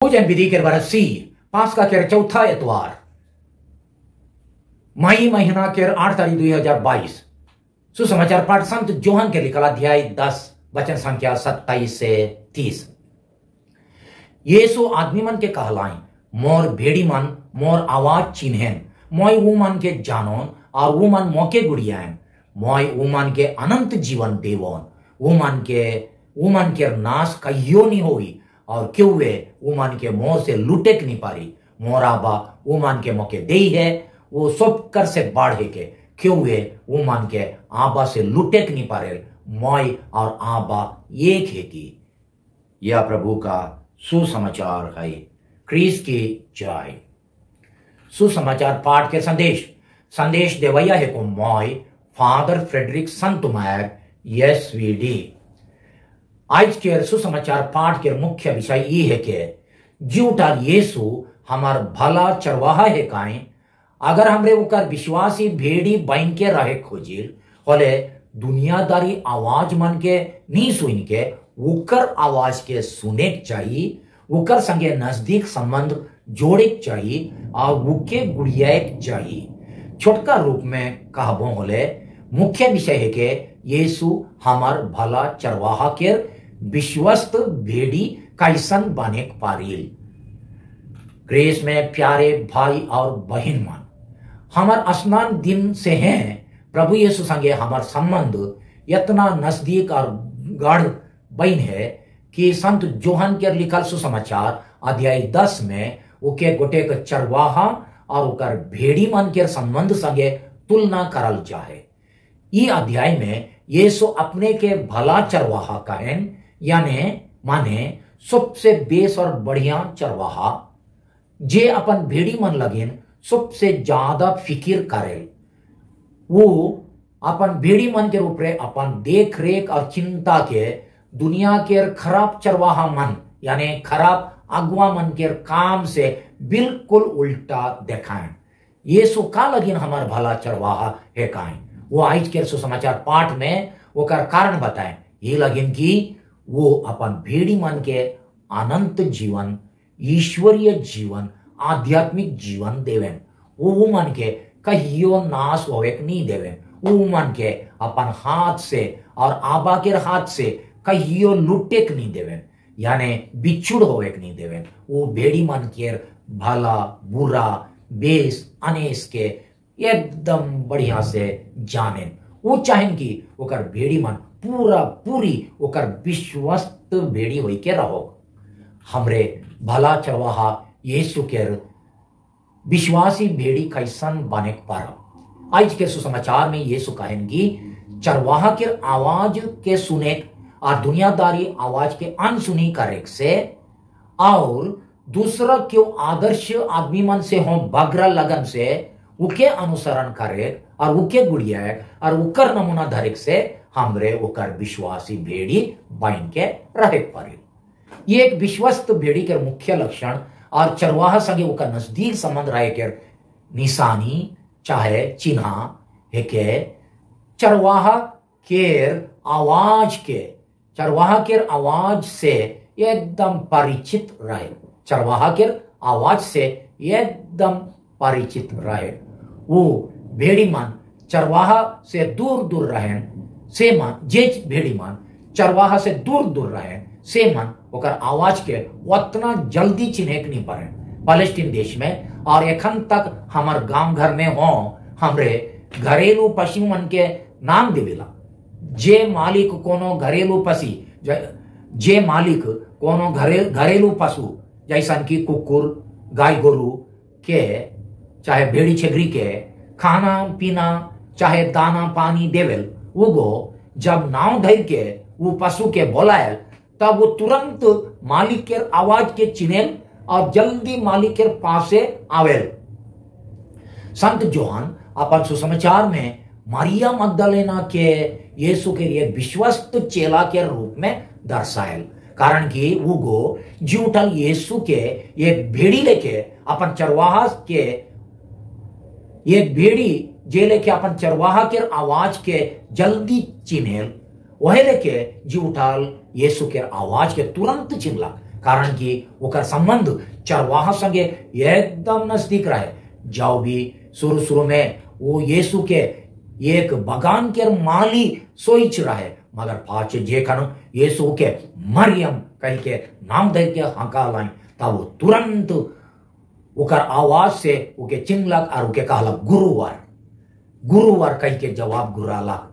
भोजन विधि के बरसी पास्का के चौथा एतवार मई महीना के 8 तारीख 2022 सुसमाचार पाठ संत जोहन के लिखा अध्याय 10 वचन संख्या 27 से 30। यीशु आदमी मन के कहलाएं मोर भेड़ी मन मोर आवाज चिन्हेन मोय वो मन के जानोन और वो मन मौके गुड़ियान मोय वो मन के अनंत जीवन देवोन वो मन के नाश कहियो नहीं होई और क्यों वे वो मन के मोर से लुटेक नहीं पारी मोर आबा वो मन के मौके दे है वो सब कर से बाढ़े के क्यों वे वो मन के आबा से लुटेक नहीं पारे मोय और आबा एक है की। यह प्रभु का सुसमाचार है। क्रिस की जय। सुसमाचार पाठ के संदेश देवैया है को मोय फादर फ्रेडरिक संतुमायर एसवीडी। आज के सुसमाचार पाठ के मुख्य विषय ये है कि जीवटा यीशु हमार भला चरवाहा है काए अगर हमरे उकर विश्वासी भेड़ी बन के रहे खोजिल होले दुनियादारी आवाज मन के नहीं सुन के उकर आवाज के सुने चाहिए उकर संगे नजदीक संबंध जोड़े चाहिए और उके गुड़िया चाहिए। छोटका रूप में कहबो होले मुख्य विषय है कि यीशु हमार भला चरवाहा के विश्वस्त भेड़ी कैसन बने पारिल। ग्रेस में प्यारे भाई और बहन मन हमार स्नान दिन से हैं प्रभु यीशु संगे हमार संबंध इतना नजदीक और गाढ़ बन है कि संत जोहन के लिखल सुसमाचार अध्याय 10 में उके गोटे के चरवाहा और उकर भेड़ी मन के संबंध संगे तुलना करल जाए। ये अध्याय में यीशु अपने के भला चरवाहा कहन यानी माने सबसे बेस और बढ़िया चरवाहा जे अपन भेड़ी मन लगेन सबसे ज्यादा फिकिर करे वो अपन भेड़ी मन के रूप में अपन देख रेख और चिंता के दुनिया के खराब चरवाहा मन यानी खराब अगुआ मन के काम से बिल्कुल उल्टा देखाएं। यीशु का लगिन हमार भला चरवाहा है काए वो आज के सुसमाचार पाठ में वो कर कारण बताएं। ये लगिन की वो अपन भेड़ी मन के अनंत जीवन ईश्वरीय जीवन आध्यात्मिक जीवन देवेन वो मन के कहियो नाश होवे नहीं देवेन वो मन के अपन हाथ से और आबा के हाथ से कहियो लुटेक नहीं देवेन यानी बिछुड़ होवे नहीं देवेन। वो भेड़ी मन के भला बुरा बेस अनेस के एकदम बढ़िया से जाने वो चाहें कि ओकर भेड़ी मन पूरी ओकर विश्वस्त भेड़ी होई के रहो। हमरे भला चरवाहा यीशु के विश्वासी भेड़ी कैसन बने पारा। आज के सुसमाचार में यीशु कहें कि चरवाहा के आवाज के सुने और दुनियादारी आवाज के अनसुनी करे से और दूसरा क्यों आदर्श आदमी मन से हो बगरा लगन से उके अनुसरण करे और उके गुड़िया और उकर नमूना धरे से हमरे उकर विश्वासी भेड़ी बन के रहे पड़े। ये एक विश्वस्त भेड़ी के मुख्य लक्षण और चरवाहा संगे उकर नजदीक संबंध रहे के निशानी चाहे चिन्हा है के चरवाहा के आवाज से एकदम परिचित रहे चरवाहा के आवाज से एकदम परिचित रहे। वो भेड़ी मन चरवाहा से दूर रहे से मन जे भेड़ी मन चरवाहा से दूर रहे से मन ओकर आवाज के उतना जल्दी चिन्हे नहीं पड़े। पैलेस्टीन देश में और एखन तक हमार गांव घर में हो हमरे घरेलू पशु मन के नाम देवेला जे मालिक कोनो घरेलू पशु जे मालिक कोनो घरेलू पशु जैसन की कुकुर गाय गोरु के चाहे भेड़ी छेगरी के खाना पीना चाहे दाना पानी देवेल वो जब नाव धर के वो पशु के बोलायल तब वो तुरंत मालिक के आवाज के चिन्हेल और जल्दी मालिक के पास से आवेल। संत जोहन अपन सुसमाचार में मारिया मगदलेना के यीशु के लिए विश्वस्त चेला के रूप में दर्शायल कारण कि वो जूठल यीशु के एक भेड़ी लेके अपन चरवाहा के एक भेड़ी जे लेके अपन चरवाहा के आवाज के जल्दी चिन्हेल वह लेके जूठल यीशु के आवाज के तुरंत चिन्हलक कारण कि ओकर संबंध चरवाहा संगे एकदम नजदीक रहे। जाओ भी शुरू शुरू में वो यीशु के एक बगान के माली सोच रहे, मगर पाछे जेखन यीशु के मरियम कह के नाम दे के हका लाई, तब वो तुरंत ओकर आवाज से ओके चिन्हलक और ओके कहलक गुरुवर, गुरुवर कह के जवाब गुरालक।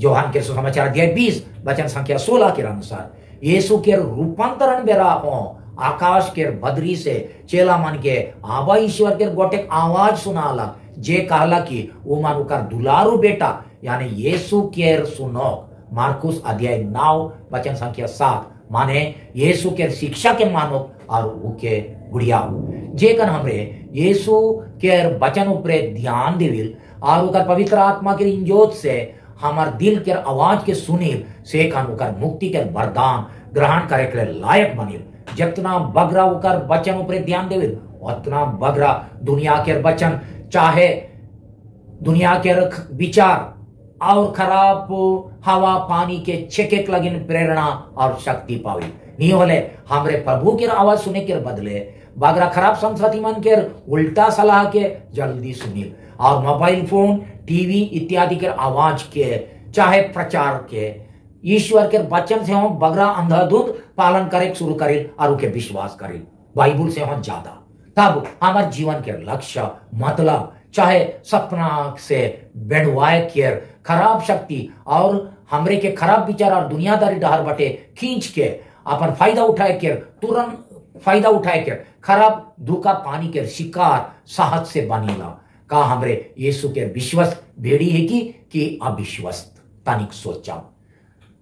जोहान के सुसमाचार अध्याय 20 वचन संख्या 16 के अनुसार यीशु के रूपांतरण बेरा हो आकाश के बदरी से चेला मन के आबा ईश्वर के गोटे आवाज सुनाला, जे कहला कि वो मन ओकर दुलारू बेटा यानी यीशु के सुनो। मार्कुस अध्याय 9 वचन संख्या 7 माने यीशु के शिक्षा के मानो और उके गुड़िया जेकन हमरे यीशु के वचन ऊपर ध्यान देविल और ओकर पवित्र आत्मा के इंजोत से हमार दिल के आवाज के सुनील से कन ओकर मुक्ति के वरदान ग्रहण करे के लायक बनिल। जितना बगरा ओकर वचन ऊपर ध्यान देविल उतना बगरा दुनिया के वचन चाहे दुनिया के विचार और खराब हवा पानी के छेके लगिन प्रेरणा और शक्ति पावी नहीं होले हमरे प्रभु के आवाज सुने के बदले बगरा खराब संस्कृति मन के उल्टा सलाह के जल्दी सुनिल और मोबाइल फोन टीवी इत्यादि के आवाज के चाहे प्रचार के ईश्वर के वचन से हम बगरा अंधाधुंध पालन करे शुरू करिल और उके विश्वास करिल बाइबल से हम ज्यादा, तब हमारे जीवन के लक्ष्य मतलब चाहे सपना से बेड़वाए के खराब शक्ति और हमरे के खराब विचार और दुनियादारी डहर बटे खींच के अपन फायदा उठाए के तुरंत फायदा उठाए के खराब धोखा पानी के शिकार साहस से बनीला का हमरे यीशु के विश्वास भेड़ी है कि अविश्वस्त तनिक सोचा।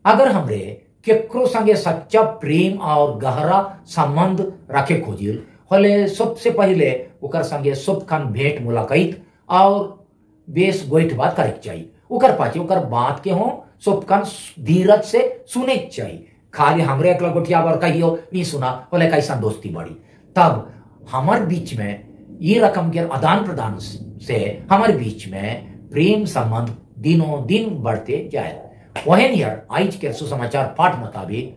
अगर हमरे केकरो संगे सच्चा प्रेम और गहरा संबंध रखे खोजिल होले सबसे पहले ओकर संगे सबखन भेंट मुलाकात और बेस गोइठ बात करे चाहिए। ओकर पाछे ओकर बात के हो सबखन धीरज से सुने चाहिए। खाली हमरे एकला गोठिया पर कहियो नहीं सुना बोले कैसा दोस्ती बड़ी, तब हमारे बीच में ये रकम के आदान प्रदान से हमारे बीच में प्रेम संबंध दिनों दिन बढ़ते जाए। वही नियर आज के सुसमाचार पाठ मुताबिक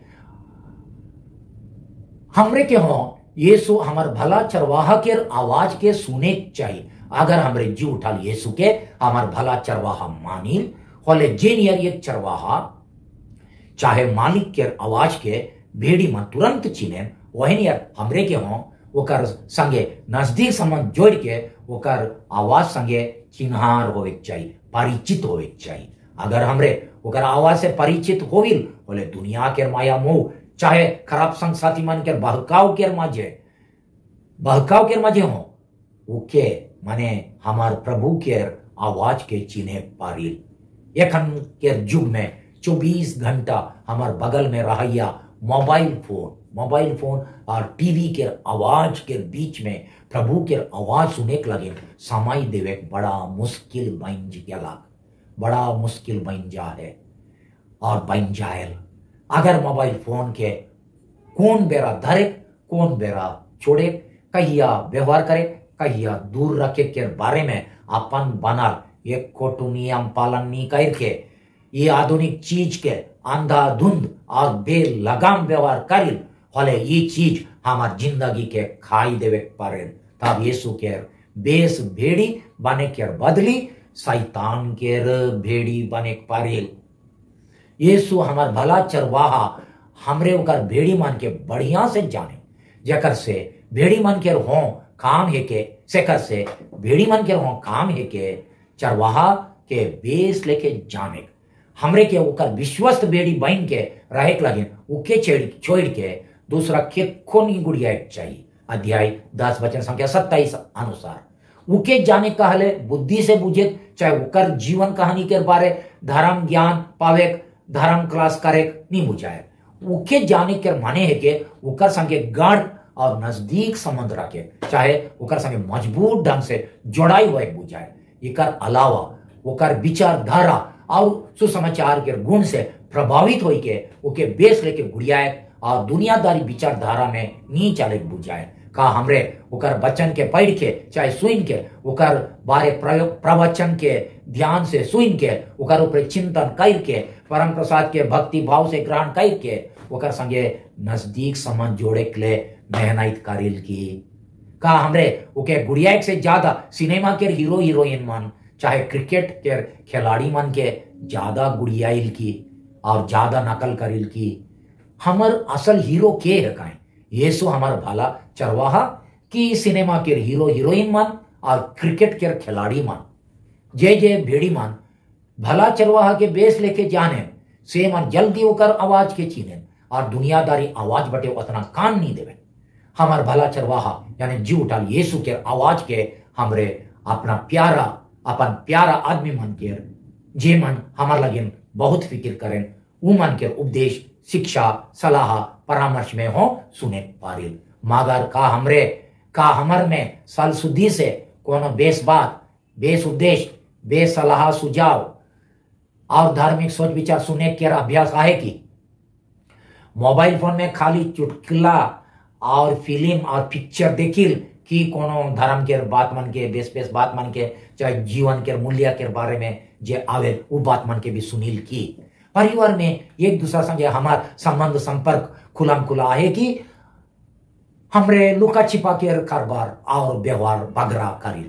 हमरे के हो यीशु हमार भला चरवाहा के आवाज के सुने चाहिए। अगर हमरे जी उठाल यीशु के हमार भला चरवाहा मानिल होले जे नियर एक चरवाहा चाहे मालिक के आवाज के भेड़ी में तुरंत चिने, वही नियर हमरे के हो ओकर संगे नजदीक संबंध जोड़ के ओकर आवाज संगे चिन्हार होवे चाहिए, परिचित होवे चाहिए। अगर हमरे ओकर आवाज से परिचित होविल बोले दुनिया के माया मोह चाहे खराब संग साथी मन के बहकाव के मजे हो ओके माने हमार प्रभु के आवाज के चिन्हे पारिल। एखन के युग में 24 घंटा हमार बगल में रहैया मोबाइल फोन और टीवी के आवाज के बीच में प्रभु के आवाज सुने के लगे समय देवे बड़ा मुश्किल बन जा है और बन जाए। अगर मोबाइल फोन के कौन बेरा धरे कौन बेरा छोड़े, कहिया व्यवहार करे कहिया दूर रखे के बारे में अपन बनल एक कोटु नियम पालन नहीं करके ये आधुनिक चीज के अंधाधुंध और बेलगाम व्यवहार करिल होले ये चीज हमार जिंदगी के खाई देवे पारे। तब यीशु के बेस भेड़ी बने के बदली शैतान के भेड़ी बने पारिल। यीशु हमार भला चरवाहा हमरे ओकर भेड़ी मन के बढ़िया से जाने, जकर से भेड़ी मन के हो काम है के सेकर से भेड़ी मन के हो काम है के चरवाहा के बेस लेके जाने हमरे के ओकर विश्वस्त भेड़ी बन के रहे के लगे उके छोड़ के दूसरा के नहीं गुड़िया चाहिए। अध्याय 10 वचन संख्या 27 अनुसार उके जाने कहले बुद्धि से बुझे चाहे ओकर जीवन कहानी के बारे धर्म ज्ञान पावे धर्म क्लास करे नहीं बुझाए। उके जाने के माने है के ओकर संगे गाढ़ और नजदीक संबंध रखे चाहे ओकर संगे मजबूत ढंग से जोड़ाई हुए बुझाए। एकर अलावा ओकर विचारधारा और सुसमाचार के गुण से प्रभावित होई के ओके बेस लेके गुड़ियाए और दुनियादारी विचारधारा में नहीं चले बुझाए। का हमरे उकर बचन के पढ़ के चाहे सुन के उकर बारे प्रवचन के ध्यान से सुन के उकर ऊपर चिंतन करके परम प्रसाद के भक्ति भाव से ग्रहण करके उकर संगे नजदीक समझ जोड़े के लिए मेहनत करिल की का हमरे उके गुड़िया से ज्यादा सिनेमा के हीरो हीरोइन मन चाहे क्रिकेट के खिलाड़ी मन के ज्यादा गुड़ियाइल की और ज्यादा नकल करिल की हमर असल हीरो के है काहे यीशु हमार भला चरवाहा की सिनेमा के हीरो हीरोइन मन और क्रिकेट के खिलाड़ी मन जे जे भेड़ी मन भला चरवाहा के बेस लेके जाने से मन जल्दी होकर आवाज के चीने और दुनियादारी आवाज बटे उतना कान नहीं देवे हमार भला चरवाहा यानी जी उठाल यीशु के आवाज के हमरे अपना अपन प्यारा आदमी मन के जे मन हमार लगिन बहुत फिक्र करें उ मन के उपदेश शिक्षा सलाह परामर्श में हो सुने पारिल मगर का हमर में सल शुद्धि से कोनो बेस बात बेस उद्देश्य बेस सलाह सुझाव और धार्मिक सोच विचार सुने के अभ्यास आहे की मोबाइल फोन में खाली चुटकुला और फिल्म और पिक्चर देखिल कि कोनो धर्म के बात मन के बेस बात मन के चाहे जीवन के मूल्य के बारे में जे आवे वो बात मन के भी सुनील की परिवार में एक दूसरा संगे हमार संबंध संपर्क खुलम खुला है कि हमरे लुका छिपा के कारोबार और व्यवहार बगरा करिल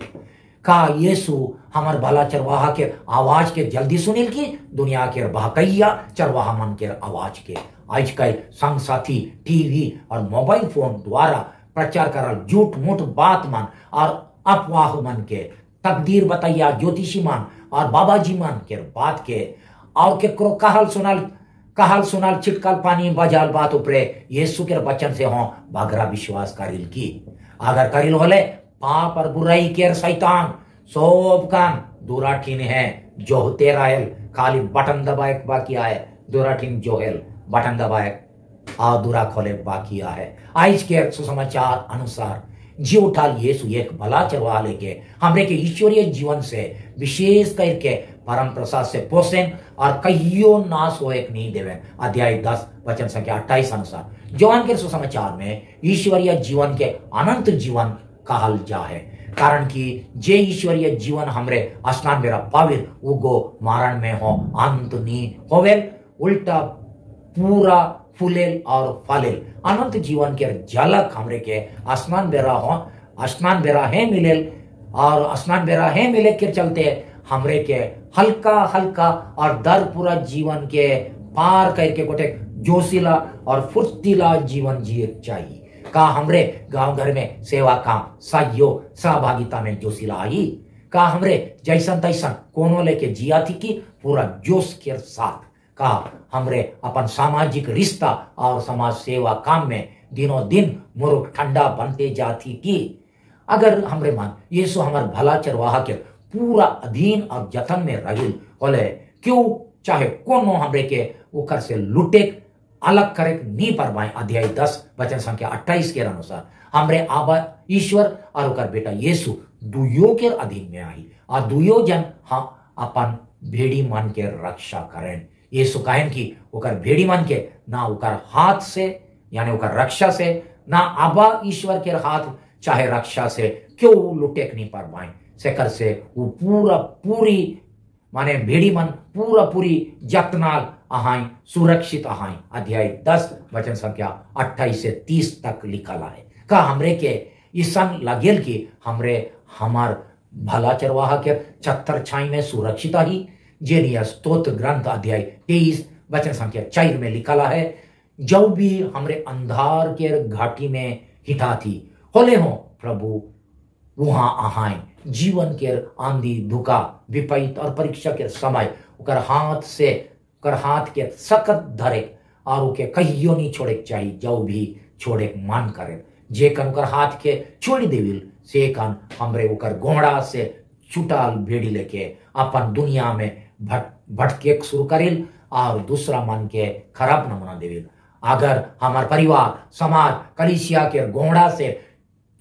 का यीशु हमार भला चरवाहा के आवाज के जल्दी सुनील की दुनिया के बहकैया चरवाहा मन के आवाज के आजकल संग साथी टीवी और मोबाइल फोन द्वारा प्रचार करल झूठ मूठ बात मन और अफवाह मन के तकदीर बताइया ज्योतिषी मन और बाबा जी मन के बात के और केकरो कहल सुनाल छिटकल पानी बजाल बात उपरे यीशु के वचन से हो बगरा विश्वास करिल की अगर करिल होले पाप और बुराई के शैतान सब काम दुराठीन है जो होते रहेल खाली बटन दबाए बाकी आए दुराठीन जोहेल बटन दबाए और दुरा खोले बाकी है आज के सुसमाचार अनुसार जी उठाल यीशु एक भला चरवाहा लेके हमरे के ईश्वरीय जीवन से विशेष करके परम प्रसाद से पोषण और कहियो नाश हो एक नहीं देवे अध्याय 10 वचन संख्या 28 अनुसार जवान के सुसमाचार में ईश्वरीय जीवन के अनंत जीवन कहल जा है कारण कि जे ईश्वरीय जीवन हमरे स्नान मेरा पाविल उगो मारण में हो अंत नहीं होवेल उल्टा पूरा फूलेल और फलेल अनंत जीवन के झलक हमरे के स्नान बेरा है मिलेल और स्नान बेरा है मिले के चलते हमरे के हल्का हल्का और दर पूरा जीवन के पार करके गोटे जोशीला और फुर्तीला जीवन जिए चाहिए का हमरे गांव घर में सेवा काम सहयोग सहभागिता में जोशीला आई का हमरे जैसन तैसन कोनो लेके जिया थी कि पूरा जोश के साथ का हमरे अपन सामाजिक रिश्ता और समाज सेवा काम में दिनों दिन मुरुख ठंडा बनते जाती की अगर हमरे मान यीशु हमार भला चरवाहा के पूरा अधीन और जतन में रहिल होले क्यों चाहे कोनो हमरे के ओकर से लुटे अलग करे नहीं पर पाए अध्याय 10 वचन संख्या 28 के अनुसार हमरे आबा ईश्वर और ओकर बेटा यीशु दुयो के अधीन में आई और दुयो जन हम अपन भेड़ी मन के रक्षा करें यीशु कहन की ओकर भेड़ी मन के ना ओकर हाथ से यानी ओकर रक्षा से ना आबा ईश्वर के हाथ चाहे रक्षा से क्यों लुटेक नहीं पर पाए सेकर से वो पूरी माने भेड़ी मन पूरी जतनाल आहाई सुरक्षित आहाई अध्याय 10 वचन संख्या 28 से 30 तक लिखल है का हमरे के ईसन लगेल की हमरे हमार भला चरवाहा के छत्तर छाई में सुरक्षित ही जेनिया स्तोत्र ग्रंथ अध्याय 23 वचन संख्या 4 में लिखला है जब भी हमरे अंधार के घाटी में हिटा थी होले हो प्रभु वहां आहाय जीवन के आंधी धुका विपरीत और परीक्षा के समय ओकर हाथ के सख्त धरे और ओके कहियो नहीं छोड़े चाहिए जो भी छोड़े मन करे जे कन ओकर हाथ के छोड़ देविल से कन हमरे ओकर गोहड़ा से छुटाल भेड़ी लेके अपन दुनिया में भटके शुरू करिल और दूसरा मन के खराब नमूना देविल अगर हमार परिवार समाज कलीसिया के गोहड़ा से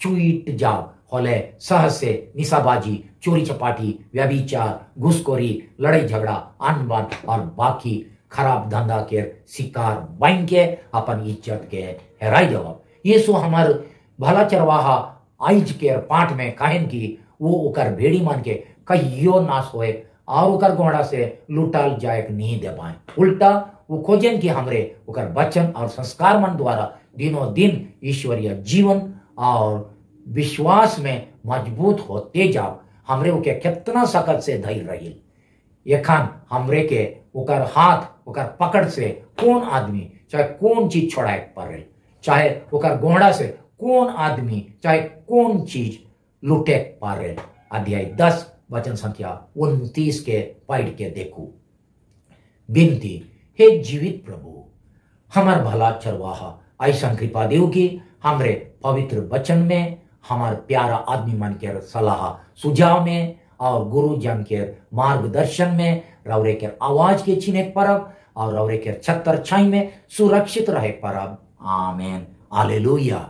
छूट जाओ होले सहज से निशाबाजी चोरी चपाटी व्यभिचार घुसखोरी लड़ाई झगड़ा अनबन और बाकी खराब धंधा के शिकार बन के अपन इज्जत के हेराई जवाब यीशु हमार भला चरवाहा आइज केर पाठ में कहन की वो उकर भेड़ी मान के कहियो नाश होए और उकर गोड़ा से लुटाल जाए नहीं दे पाए। उल्टा वो खोजन कि हमरे उकर वचन और संस्कार मन द्वारा दिनों दिन ईश्वरीय जीवन और विश्वास में मजबूत होते जाओ। हमरे उके कितना सकत से धैर्य रही यखान हमरे के उकर हाथ उकर पकड़ से कौन आदमी चाहे कौन चीज छोड़ाए पड़े, चाहे उकर गोड़ा से कौन आदमी चाहे कौन चीज लुटे पारे। अध्याय 10 वचन संख्या 29 के पढ़ के देखो। विनती, हे जीवित प्रभु, हमार भला चरवाहा ऐसा कृपा देव की हमरे पवित्र वचन में, हमार प्यारा आदमी मन के सलाह सुझाव में और गुरु जन के मार्गदर्शन में रौरे के आवाज के छीने परब और रौरे के छतर छाई में सुरक्षित रहे परब। आमेन। हालेलुया।